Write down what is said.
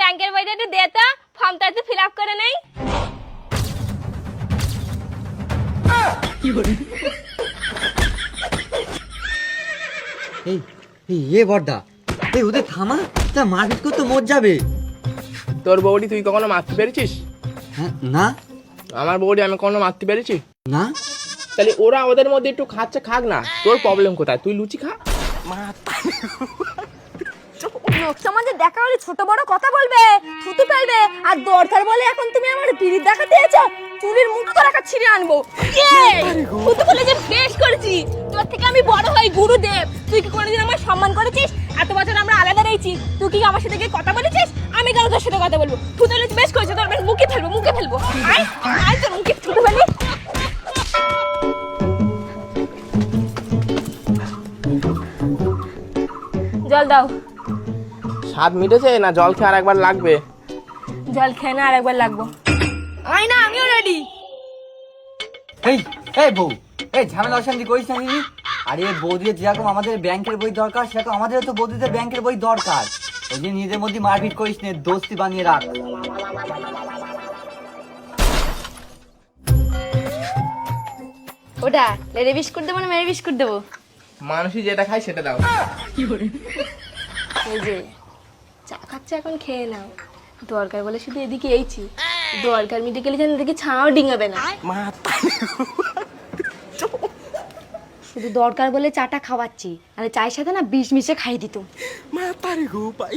ব্যাংকের বইটা একটু দে তো, ফর্মটা একটু ফিল আপ করে নেই। এই এ বড়দা, এই ওদের থামা, তা মারপিট করতে মর যাবে। তোর বউটি তুই কখনো মারতে পেরেছিস? হ্যাঁ, না আমার বউটি আমি কখনো মারতে পেরেছি? না। তাহলে ওরা ওদের মধ্যে একটু খাচ্ছে, খাক না, তোর প্রবলেম কোথায়? তুই লুচি খা। লোক সমাজে দেখা হলে ছোট বড় কথা বলবে, থুতু ফেলবে, আর দরকার বলে এখন তুমি আমার পিরিত দেখাতে এসেছো। চুলের মুঠো তো রাখা ছিঁড়ে আনবো। থুতু ফেলে যে বেশ করেছি, তোর থেকে আমি বড় হই গুরুদেব। তুই কি কোনোদিন আমার সম্মান করেছিস? এত বছর আমরা আলাদা রয়েছি, তুই কি আমার সাথে গিয়ে কথা বলেছিস? আমি কেন তোর সাথে কথা বলবো? থুতু ফেলে বেশ করেছি, তোর মুখে ফেলবো, মুখে ফেলবো। আয় আয়, তোর মুখে থুতু ফেলি। জল দাও। স্বাদ মিটেছে না জল খেয়ে আর একবার লাগবে? জল খেয়ে না আর একবার লাগবো। আয় না, আমিও রেডি। এই এই বউ, এই ঝামেলা অশান্তি করিস না দিদি। আরে বৌদিদের যেরকম আমাদের ব্যাংকের বই দরকার, সেরকম আমাদেরও তো বৌদিদের ব্যাংকের বই দরকার। ওই যে নিজেদের মধ্যে মারপিট করিস নে, দোস্তি বানিয়ে রাখ। ওটা লেডি বিস্কুট দেবো না মেরি বিস্কুট দেবো? মানুষই যেটা খায় সেটা দাও। এই যে চা খাচ্ছে, এখন খেয়ে নাও। দরকার বলে শুধু এদিকে এইছি, দরকার মিটে গেলে যেন এদিকে ছাও ডিঙাবে না। শুধু দরকার বলে চাটা খাওয়াচ্ছি, আর চায়ের সাথে না বিষ মিশে খাই দিত। মা তারে গো পাই।